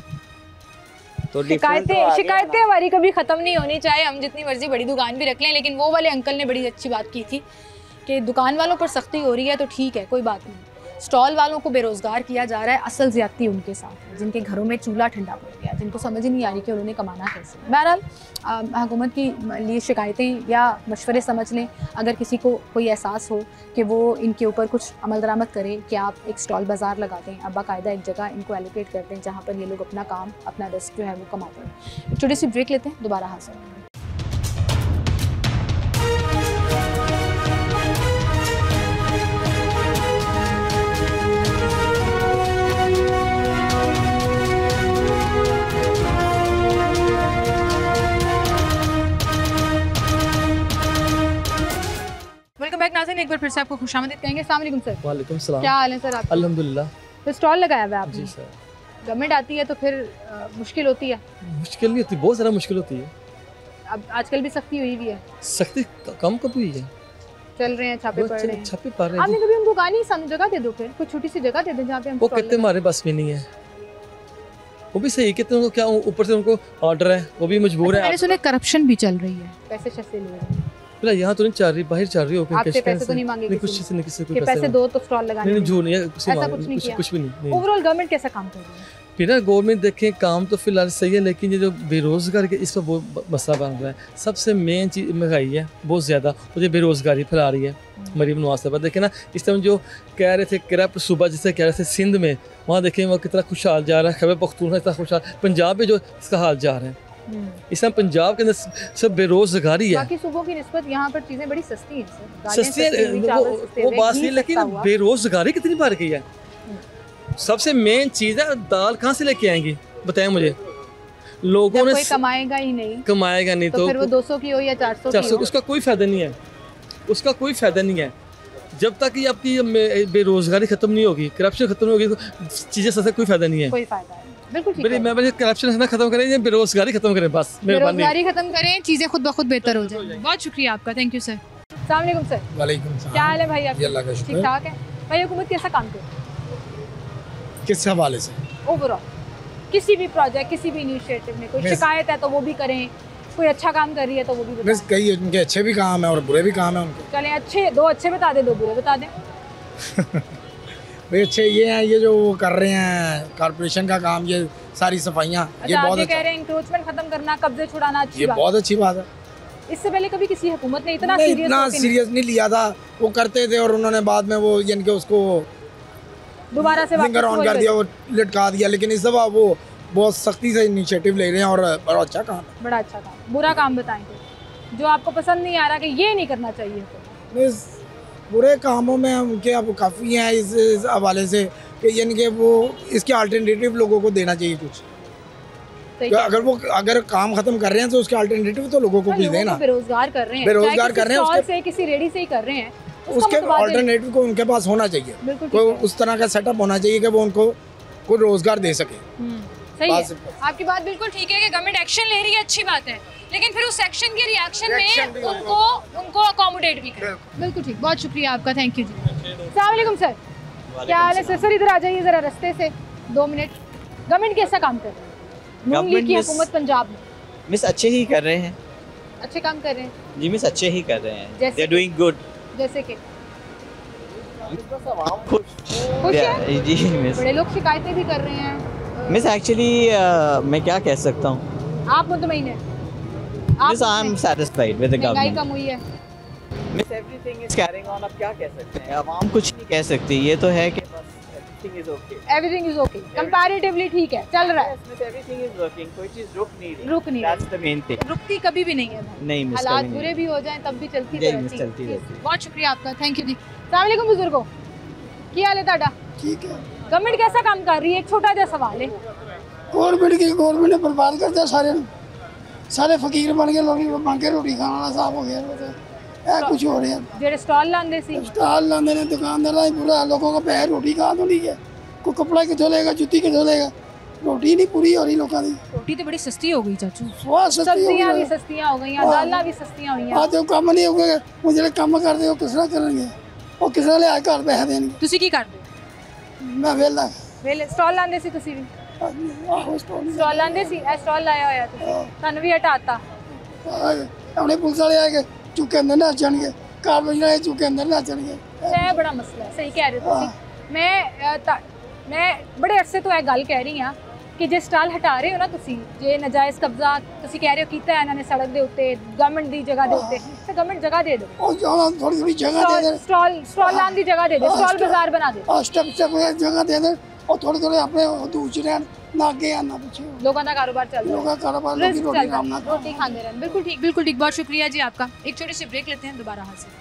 तो शिकायतें हमारी कभी ख़त्म नहीं होनी चाहिए, हम जितनी मर्जी बड़ी दुकान भी रख लें, लेकिन वो वाले अंकल ने बड़ी अच्छी बात की थी कि दुकान वालों पर सख्ती हो रही है तो ठीक है, कोई बात नहीं। स्टॉल वालों को बेरोज़गार किया जा रहा है, असल ज़्यादती उनके साथ है, जिनके घरों में चूल्हा ठंडा पड़ गया, जिनको समझ ही नहीं आ रही कि उन्होंने कमाना कैसे। बहरहाल हुकूमत की लिए शिकायतें या मशवरे समझ लें, अगर किसी को कोई एहसास हो कि वो इनके ऊपर कुछ अमल दरामद करे कि आप एक स्टॉल बाज़ार लगा दें, अब बाकायदा एक जगह इनको एलोकेट कर दें जहाँ पर ये लोग अपना काम, अपना रिस्क जो है वो कमाते हैं। एक छोटी सी ब्रेक लेते हैं, दोबारा हाजिर होंगे। फिर से आपको खुशामदीद कहेंगे। अस्सलाम वालेकुम सर। वालेकुम सलाम। क्या हाल है सर आपका? अल्हम्दुलिल्लाह। तो स्टॉल लगाया हुआ है आपने? जी सर। गवर्नमेंट आती है तो फिर मुश्किल होती है? मुश्किल नहीं होती, बहुत ज़्यादा मुश्किल होती है। अब आजकल भी सख्ती हुई हुई है, सख्ती कम कब हुई है? चल रहे हैं, छापे पड़ रहे हैं। छापे पड़ रहे आपने हैं। कभी उनको कहा नहीं सानू जगह दे दो, फिर कोई छोटी सी जगह दे दे जहाँ पे हम वो स्टॉल कहते लगाएं? हमारे बस में नहीं है। वो भी सही कहते हैं, उनको क्या ऊपर से उनको ऑर्डर है, वो भी मजबूर है। मैंने सुना करप्शन भी चल रही है, पैसे शैसे ले रहे हैं। बोला यहाँ तो नहीं चल रही, बाहर चल रही हो। आपसे पैसे तो नहीं मांगे नहीं, किसी कुछ नहीं, किसी को कि पैसे दो तो स्टॉल लगाने नहीं, में? झूठ नहीं है, ऐसा कुछ नहीं किया? कुछ भी नहीं। ओवरऑल गवर्नमेंट कैसा काम कर रही है? फिर ना गवर्नमेंट देखें काम तो फिलहाल सही है, लेकिन ये जो बेरोज़गार के इसका बहुत मसला बन रहा है। सबसे मेन चीज़ महंगाई है बहुत ज़्यादा, और ये बेरोज़गारी फैला रही है। मरीम नवाज साहब देखें ना, इस टाइम जो कह रहे थे करप्ट सूबा जिसे कह रहे थे सिंध में, वहाँ देखें वहाँ कितना खुशहाल जा रहा है। खैबर पख्तूनख्वा इतना खुशहाल, पंजाब में जो इसका हाल जा रहा है। इस टाइम पंजाब के अंदर सब बेरोज़गारी है। बाकी सूबों की निस्बत यहाँ पर चीज़ें बड़ी सस्ती हैं सर। सस्ती है वो बात नहीं, लेकिन बेरोज़गारी कितनी बढ़ गई है। सबसे मेन चीज़ है, दाल कहाँ से लेके आएंगी बताएं मुझे। लोगों ने कोई कमाएगा ही नहीं, कमाएगा नहीं तो फिर वो 200 की हो या 400 की हो, उसका कोई फ़ायदा नहीं है। उसका कोई फ़ायदा नहीं है। जब तक ये आपकी बेरोज़गारी ख़त्म नहीं होगी, करप्शन ख़त्म नहीं होगी, चीज़ें सस्ते, कोई फ़ायदा नहीं है। कोई फ़ायदा नहीं। बिल्कुल ठीक है। मैं करप्शन खत्म करें, ये बेरोज़गारी खत्म करें, बस बेरोज़गारी खत्म करें, चीज़ें खुद ब खुद बेहतर हो जाएंगी। बहुत शुक्रिया आपका, थैंक यू सर। अस्सलाम वालेकुम सर। वालेकुम सलाम। क्या हाल है भाई आपका? अल्लाह का शुक्र। ठीक ठाक है भाई। हुकूमत कैसा काम कर रही है किस हवाले से? ओवरऑल? किसी भी प्रोजेक्ट, किसी भी इनिशिएटिव में कोई शिकायत है तो वो भी करें, कोई अच्छा काम कर रही है तो वो भी बताएं। कई उनके अच्छे भी काम है और बुरे भी काम है उनके। चलें, अच्छे दो अच्छे बता दें, दो बुरे बता दें। भाई अच्छे ये हैं, ये जो वो कर रहे हैं कॉर्पोरेशन का काम, ये सारी सफाइयाँ, ये बहुत कह रहे हैं इंक्रोचमेंट खत्म करना, कब्जे छुड़ाना, अच्छी ये बात। बहुत अच्छी बात है। इससे पहले कभी किसी हुकूमत ने इतना सीरियस नहीं लिया था। वो करते थे और उन्होंने बाद में वो यानी कि उसको दोबारा से फिंगर ऑन कर दिया, वो लटका दिया। लेकिन इस दफ़ा वो बहुत सख्ती से इनिशिएटिव ले रहे हैं और बड़ा अच्छा काम है। बड़ा अच्छा काम। बुरा काम बताएं जो आपको पसंद नहीं आ रहा कि ये नहीं करना चाहिए। तो बुरे कामों में उनके अब काफ़ी हैं इस हवाले से कि यानी कि वो इसके अल्टरनेटिव लोगों को देना चाहिए कुछ। अगर काम खत्म कर रहे हैं तो उसके अल्टरनेटिव तो लोगों को कुछ देना। बेरोजगार कर रहे हैं, बेरोजगार कर रहे हैं, उसके किसी रेडी से ही कर रहे हैं, उसके अल्टरनेटिव को उनके पास होना चाहिए। कोई उस तरह का सेटअप होना चाहिए कि वो उनको कोई रोजगार दे सके। सही है, आपकी बात बिल्कुल ठीक है कि गवर्नमेंट एक्शन ले रही है, अच्छी बात है, लेकिन फिर उस एक्शन के रिएक्शन में उनको अकोमोडेट भी करें। बिल्कुल ठीक, बहुत शुक्रिया आपका, थैंक यू जी। अस्सलाम वालेकुम सर। क्या हाल है सर? सर इधर आ जाइए ज़रा रास्ते से 2 मिनट। गवर्नमेंट कैसा काम कर रही है? नून लीग की हुकूमत पंजाब में। मिस अच्छे ही कर रहे हैं। अच्छे काम कर रहे हैं जी मिस, अच्छे ही कर रहे हैं। They are doing good. जैसे कि खुश है जी मिस। बड़े लोग शिकायतें भी कर रहे हैं मिस। एक्चुअली मैं क्या कह सकता हूँ, आप मुतमईन हैं? Miss I am satisfied with the महंगाई गवर्नमेंट। कम हुई है miss, everything is carrying on. अब क्या कह सकते हैं, आवाम कुछ नहीं कह सकती। ये तो है कि बस everything is okay. Everything is okay, comparatively ठीक है, चल रहा है। मिस एवरीथिंग इज वर्किंग, कोई चीज रुक नहीं रही। रुक नहीं रही, दैट्स द मेन थिंग। रुकती कभी भी नहीं है भाई। नहीं मिस, हालात बुरे भी हो जाएं तब भी चलती जी, रहती चलती है। रहती है। बहुत शुक्रिया आपका, थैंक यू जी। अस्सलाम वालेकुम बुजुर्गो, क्या हाल है ਤੁਹਾਡਾ? ठीक है। गवर्नमेंट कैसा काम कर रही है? एक छोटा जिहा सवाल है। गवर्नमेंट ने बर्बाद कर दिया सारे फकीर बन गए, लोग मांग के रोटी खाने वाला साहब हो गया। कुछ हो रहा है। ਜਿਹੜੇ ਸਟਾਲ ਲਾਉਂਦੇ ਸੀ, स्टॉल लाने ने दुकानदार ही बुरा, लोगों को पैसे रोटी खा तो नहीं है, कोई कपड़ा कितों लेगा, जुत्ती कितों लेगा, रोटी नहीं पूरी हो रही लोगों की। रोटी तो बड़ी सस्ती हो गई चाचू, सब्जियां भी सस्तियां हो गई, दालां भी सस्तियां हुई हैं। आज जो काम नहीं होगा, वो जो काम करते हो किस तरह करेंगे, वो किस तरह ले आए घर पैसे देंगे। ਤੁਸੀਂ ਕੀ ਕਰਦੇ? मैं वेला ਵੇਲੇ ਸਟਾਲ ਲਾਉਂਦੇ ਸੀ ਤੁਸੀਂ ਵੀ? ਸਟਾਲ ਲਾਉਂਦੇ ਸੀ, ਇਹ ਸਟਾਲ ਲਾਇਆ ਹੋਇਆ ਤੁਸੀਂ, ਤੁਹਾਨੂੰ ਵੀ ਹਟਾਤਾ। अपने पुलिस वाले आएंगे चुके अंदर ना जाएंगे, कारवाई वाले चुके अंदर ना जाएंगे। ਇਹ ਬੜਾ ਮਸਲਾ ਹੈ, ਸਹੀ ਕਹਿ ਰਹੇ ਹੋ ਤੁਸੀਂ। ਮੈਂ ਬੜੇ ਅਰਸੇ ਤੋਂ ਇਹ ਗੱਲ ਕਹਿ ਰਹੀ ਹਾਂ ਕਿ ਜੇ ਸਟਾਲ ਹਟਾ ਰਹੇ ਹੋ ਨਾ ਤੁਸੀਂ, ਜੇ ਨਜਾਇਜ਼ ਕਬਜ਼ਾ ਤੁਸੀਂ ਕਹਿ ਰਹੇ ਹੋ ਕੀਤਾ ਇਹਨਾਂ ਨੇ ਸੜਕ ਦੇ ਉੱਤੇ, ਗਵਰਨਮੈਂਟ ਦੀ ਜਗ੍ਹਾ ਦੇ ਉੱਤੇ, ਤੇ ਗਵਰਨਮент ਜਗ੍ਹਾ ਦੇ ਦਿਓ। ਉਹ ਥੋੜੀ ਜਗ੍ਹਾ ਦੇ ਦੇ, ਸਟਾਲ ਲਾਉਣ ਦੀ ਜਗ੍ਹਾ ਦੇ ਦਿਓ, ਸਟਾਲ ਬਾਜ਼ਾਰ ਬਣਾ ਦਿਓ। ਸਟੈਪ ਜਗ੍ਹਾ ਦੇ ਦੇ, ਉਹ ਥੋੜੇ ਆਪਣੇ ਦੂਰ ਰਹਿਣ ना आगे आना पीछे। लोगों का कारोबार चल रहा है, लोगों का कारोबार, लोग रोटी खाते रहना। बिल्कुल ठीक, बिल्कुल ठीक, बहुत शुक्रिया जी आपका। एक छोटी सी ब्रेक लेते हैं, दोबारा हाजिर।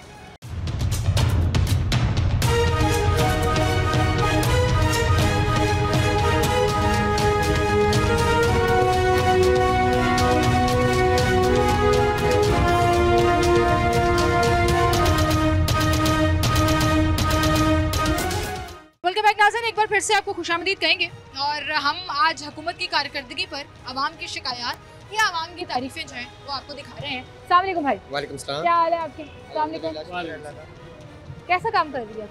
बार फिर से आपको खुशामदीद कहेंगे और हम आज हुकूमत की कारकर्दगी पर आवाम की शिकायत या आवाम की तारीफें जो हैं वो आपको दिखा रहे हैं। अस्सलाम वालेकुम भाई। वालेकुम सलाम। क्या हाल है आपके? अस्सलाम वालेकुम। कैसा काम कर रही है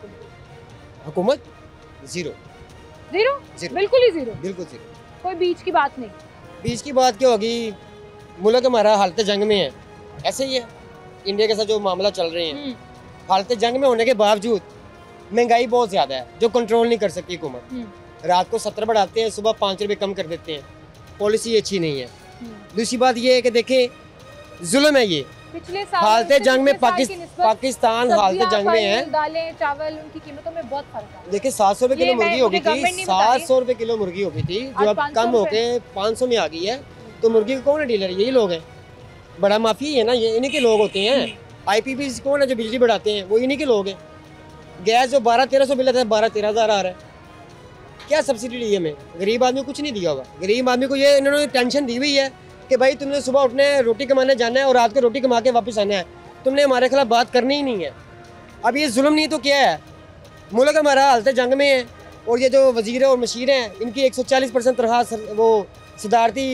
हुकूमत? जीरो। जीरो? जीरो। बिल्कुल ही जीरो। बिल्कुल जीरो। कोई बीच की बात नहीं। बीच की बात क्या होगी, मुल्क हमारा हालत जंग में है, ऐसे ही है इंडिया के साथ जो मामला चल रहे हैं। हालत जंग में होने के बावजूद महंगाई बहुत ज़्यादा है जो कंट्रोल नहीं कर सकती हुकूमत। रात को 70 बढ़ाते हैं, सुबह 5 रुपये कम कर देते हैं, पॉलिसी अच्छी नहीं है। दूसरी बात ये है कि देखें जुल्म है ये। पिछले हालत जंग में पाकिस्तान हालत जंग में है। दालें चावल उनकी कीमतों में बहुत फर्क है। देखिए 700 रुपये किलो मुर्गी हो गई थी, 700 रुपये किलो मुर्गी हो गई थी जो अब कम होके 500 में आ गई है। तो मुर्गी का कौन है डीलर? यही लोग हैं, बड़ा माफी है ना, ये इन्हीं के लोग होते हैं। IPP कौन है जो बिजली बढ़ाते हैं? वो इन्हीं के लोग हैं। गैस जो 12-1300 बिल आता है 12-13 हज़ार आ रहा है। क्या सब्सिडी दी है हमें? गरीब आदमी को कुछ नहीं दिया हुआ। गरीब आदमी को ये इन्होंने टेंशन दी हुई है कि भाई तुमने सुबह उठना है, रोटी कमाने जाना है और रात को रोटी कमा के वापस आना है, तुमने हमारे खिलाफ बात करनी ही नहीं है। अब ये जुल्म नहीं तो क्या है? मुल्क हमारा हालत जंग में है और ये जो वजीर और मशीर हैं इनकी 140% तनख्वाह वो सदारती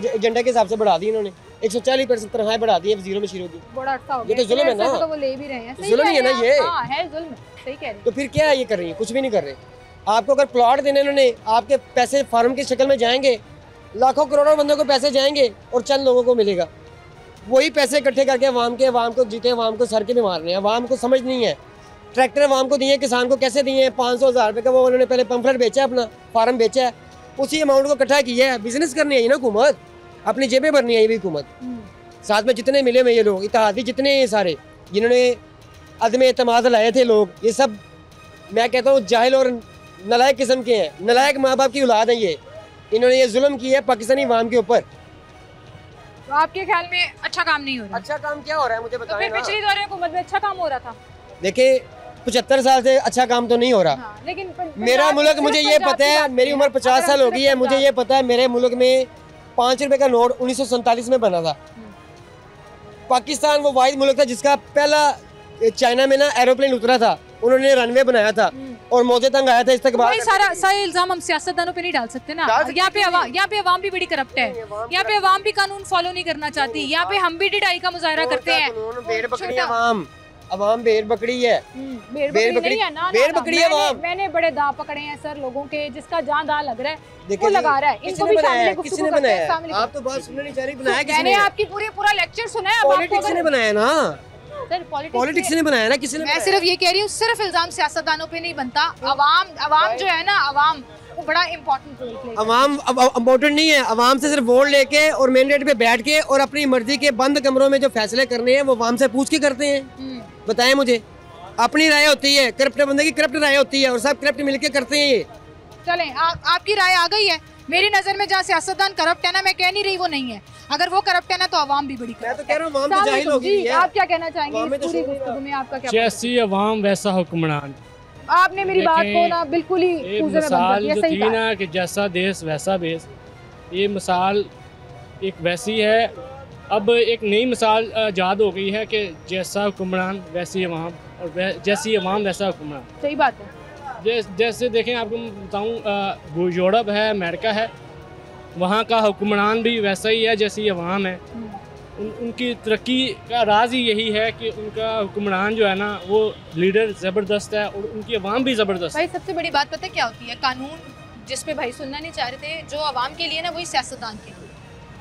एजेंडा के हिसाब से बढ़ा दी इन्होंने। 140% तनख्वाहें बढ़ा दी है वजीरों मशीरों की। बड़ा अच्छा हो ये तो जुल्म है ना। तो वो ले भी रहे हैं। जुल्म ही है ना ये। है जुल्म, सही कह रहे हैं। तो फिर क्या ये कर रही है? कुछ भी नहीं कर रहे। आपको अगर प्लॉट देने इन्होंने, आपके पैसे फार्म की शक्ल में जाएंगे, लाखों करोड़ों बंदों को पैसे जाएंगे और चंद लोगों को मिलेगा। वही पैसे इकट्ठे करके अवाम को जीते, अवाम को सर के भी मार रहे हैं। अवाम को समझ नहीं है। ट्रैक्टर अवाम को दिए, किसान को कैसे दिए? 500,000 रुपये का वो उन्होंने पहले पंफलेट बेचा, अपना फार्म बेचा है, उसी अमाउंट को इकट्ठा किया है। बिजनेस करनी है ना हुकूमत, अपनी जेबें भरनी है ये भी हुकूमत। साथ में जितने मिले हुए ये लोग इत्तेहादी जितने हैं सारे, जिन्होंने अदम एतमाद लाए थे लोग, ये सब मैं कहता हूँ जाहिल और नलायक किस्म के हैं। नलायक माँ बाप की औलाद है ये। इन्होंने ये जुल्म किया है पाकिस्तानी अवाम के ऊपर। तो आपके ख्याल में अच्छा काम नहीं हो रहा? अच्छा काम क्या हो रहा है मुझे बताएं। तो फिर पिछली दौर हुकूमत में अच्छा काम हो रहा था। देखिए 75 साल से अच्छा काम तो नहीं हो रहा। लेकिन मेरा मुल्क, मुझे ये पता है, मेरी उम्र 50 साल हो गई है, मुझे ये पता है मेरे मुल्क में 5 रुपए का नोट 1947 में बना था। पाकिस्तान वो वाहिद मुल्क था जिसका पहला चाइना में ना एरोप्लेन उतरा था, उन्होंने रनवे बनाया था और मौजे तंग आया था इस्तकबाल। सारा इल्जाम हम सियासतदानों पे नहीं डाल सकते ना। यहाँ पे अवाम भी बड़ी करप्ट है, यहाँ पे अवाम भी कानून फॉलो नहीं करना चाहती, यहाँ पे हम भी ढिलाई का मुजाहरा करते हैं। भेड़ बकरी अवाम भेड़ बकरी है। भेड़ बकरी है ना, भेड़ बकरी है। मैंने बड़े दाव पकड़े हैं सर लोगों के, जिसका जहाँ दाव लग रहा है वो लगा रहा है। इनको भी किसने बनाया? आप तो बात सुनने नहीं चाह रही। बनाया किसने? मैंने आपकी पूरा लेक्चर सुना है। पॉलिटिक्स ने बनाया ना सर, पॉलिटिक्स ने बनाया ना, किसी ने? मैं सिर्फ ये कह रही हूँ, सिर्फ इल्जाम सियासतदानों पे नहीं बनता। अवाम जो है ना, अवाम वो बड़ा इम्पोर्टेंट रोल प्ले। अवाम इम्पोर्टेंट नहीं है। अवाम से सिर्फ वोट लेके और मेन गेट पे बैठ के और अपनी मर्जी के बंद कमरों में जो फैसले करने हैं वो अवाम से पूछ के करते हैं। बताएं मुझे, अपनी राय होती है, करप्ट बंदे की करप्ट राय होती है और सब करप्ट मिलके करते हैं ये। चलें, आपकी राय आ गई है। मेरी नजर में जहाँ सियासतदान करप्ट है ना, मैं कह नहीं रही वो नहीं है, अगर वो करप्ट है ना तो अवाम भी बड़ी। मैं तो कह रहा हूँ अवाम तो जाहिल हो गई है। आप क्या कहना चाहेंगे इस पूरी गुफ्तगू में? आपका क्या? जैसी अवाम वैसा हुक्मरान। आपने मेरी बात को ना बिल्कुल ही मिसाल जो थी ना कि जैसा देश वैसा बेस, ये मिसाल एक वैसी है। अब एक नई मिसाल ईजाद हो गई है कि जैसा हुक्मरान वैसी अवाम और जैसी अवाम वैसा हुक्मरान। सही बात है। जैसे देखें, आपको बताऊँ, यूरोप है, अमेरिका है, वहाँ का हुक्मरान भी वैसा ही है जैसी अवाम है। उनकी तरक्की का राज ही यही है कि उनका हुक्मरान जो है ना वो लीडर ज़बरदस्त है और उनकी अवाम भी ज़बरदस्त है। भाई सबसे बड़ी बात पता है क्या होती है? कानून जिस पे भाई सुनना नहीं चाह रहे थे, जो अवाम के लिए ना वही सियासतदान के लिए,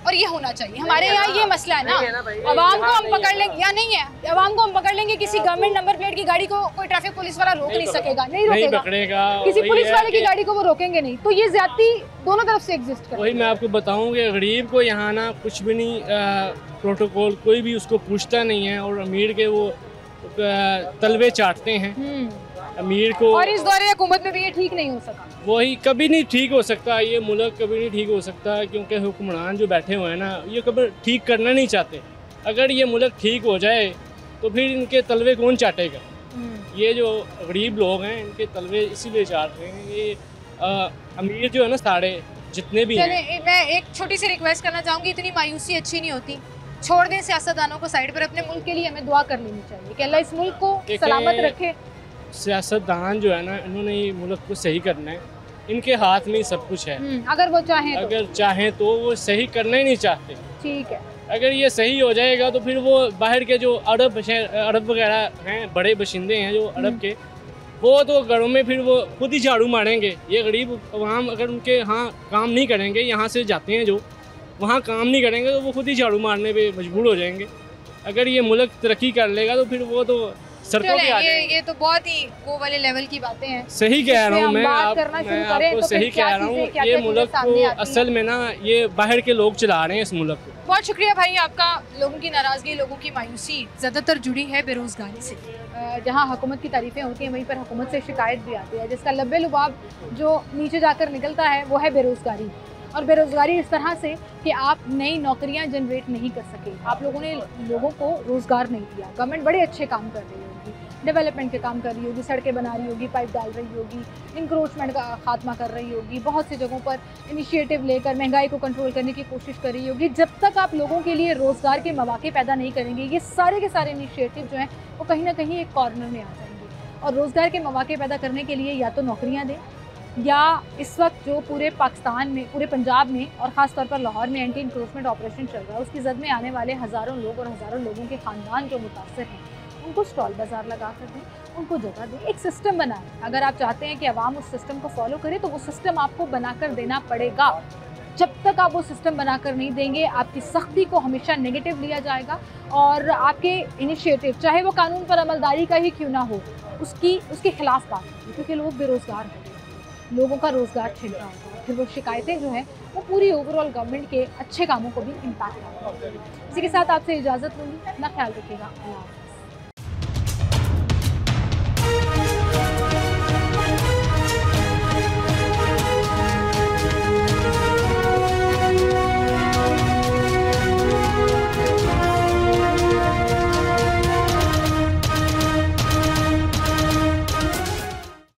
और ये होना चाहिए। हमारे यहाँ ये मसला है ना, अवाम को हम पकड़ लेंगे या नहीं है, अवाम को हम पकड़ लेंगे, किसी गवर्नमेंट नंबर प्लेट की गाड़ी को कोई ट्रैफिक पुलिस वाला रोक नहीं सकेगा, नहीं रोकेगा, किसी पुलिस वाले की गाड़ी को वो रोकेंगे नहीं। तो ये ज्यादती दोनों तरफ से एग्जिस्ट करती है। वही मैं आपको बताऊँ कि गरीब को यहाँ ना कुछ भी नहीं, प्रोटोकॉल कोई भी उसको पूछता नहीं है और अमीर के वो तलवे चाटते हैं अमीर को। और इस दौरे हुकूमत में भी ये ठीक नहीं हो सका। वही कभी नहीं ठीक हो सकता, ये मुल्क कभी नहीं ठीक हो सकता, क्योंकि हुक्मरान जो बैठे हुए हैं ना ये कभी ठीक करना नहीं चाहते। अगर ये मुल्क ठीक हो जाए तो फिर इनके तलवे कौन चाटेगा? ये जो गरीब लोग हैं इनके तलवे इसीलिए चाट रहे हैं। ये अमीर जो है ना सारे जितने भी हैं। मैं एक छोटी सी रिक्वेस्ट करना चाहूँगी, इतनी मायूसी अच्छी नहीं होती, छोड़ दें सियासतदानों को साइड पर, अपने मुल्क के लिए हमें दुआ कर लेनी चाहिए कि अल्लाह इस मुल्क को सलामत रखे। सियासतदान जो है ना इन्होंने मुल्क को सही करना है, इनके हाथ में ही सब कुछ है। अगर वो चाहें तो। अगर चाहें तो वो सही करना ही नहीं चाहते। ठीक है। अगर ये सही हो जाएगा तो फिर वो बाहर के जो अरब वगैरह हैं, बड़े बशिंदे हैं जो अरब के, वो तो घरों में फिर वो खुद ही झाड़ू मारेंगे। ये गरीब अवाम अगर उनके यहाँ काम नहीं करेंगे, यहाँ से जाते हैं जो वहाँ काम नहीं करेंगे तो वो खुद ही झाड़ू मारने पे मजबूर हो जाएंगे। अगर ये मुल्क तरक्की कर लेगा तो फिर वो तो सड़कों पे आ जाएंगे। ये तो बहुत ही वो वाले लेवल की बातें हैं। सही कह रहा हूँ मैं आपको तो सही कह रहा हूँ। ये मुल्क को असल में ना ये बाहर के लोग चला रहे हैं इस मुल्क को। बहुत शुक्रिया भाई आपका। लोगों की नाराज़गी, लोगों की मायूसी ज़्यादातर जुड़ी है बेरोज़गारी से। जहाँ हुकूमत की तारीफ़ें होती हैं वहीं पर हुकूमत से शिकायत भी आती है, जिसका लब्बे लुबाब जो नीचे जाकर निकलता है वो है बेरोज़गारी। और बेरोज़गारी इस तरह से कि आप नई नौकरियां जनरेट नहीं कर सके, आप लोगों ने लोगों को रोज़गार नहीं दिया। गवर्नमेंट बड़े अच्छे काम कर रही होगी, डेवलपमेंट के काम कर रही होगी, सड़कें बना रही होगी, पाइप डाल रही होगी, इंक्रोचमेंट का खात्मा कर रही होगी, बहुत सी जगहों पर इनिशिएटिव लेकर महंगाई को कंट्रोल करने की कोशिश कर रही होगी। जब तक आप लोगों के लिए रोज़गार के मौके पैदा नहीं करेंगे, ये सारे के सारे इनिशिएटिव जो हैं वो कहीं ना कहीं एक कॉर्नर में आ जाएंगे। और रोज़गार के मौके पैदा करने के लिए या तो नौकरियाँ दें, या इस वक्त जो पूरे पाकिस्तान में, पूरे पंजाब में और ख़ास तौर पर लाहौर में एंटी इंक्रोचमेंट ऑपरेशन चल रहा है, उसकी जद में आने वाले हज़ारों लोग और हज़ारों लोगों के ख़ानदान जो मुतासर हैं, उनको स्टॉल बाज़ार लगा कर दें, उनको जगह दें, एक सिस्टम बनाएं। अगर आप चाहते हैं कि आवाम उस सिस्टम को फॉलो करे तो वो सिस्टम आपको बना कर देना पड़ेगा। जब तक आप वो सिस्टम बनाकर नहीं देंगे, आपकी सख्ती को हमेशा नेगेटिव लिया जाएगा और आपके इनिशिएटिव, चाहे वो कानून पर अमलदारी का ही क्यों ना हो, उसके खिलाफ बात होगी, क्योंकि लोग बेरोज़गार हैं, लोगों का रोज़गार छिन रहा होगा। फिर वो शिकायतें जो हैं वो पूरी ओवरऑल गवर्नमेंट के अच्छे कामों को भी इम्पैक्ट करती हैं। इसी के साथ आपसे इजाज़त लूँगी, अपना ख्याल रखिएगा।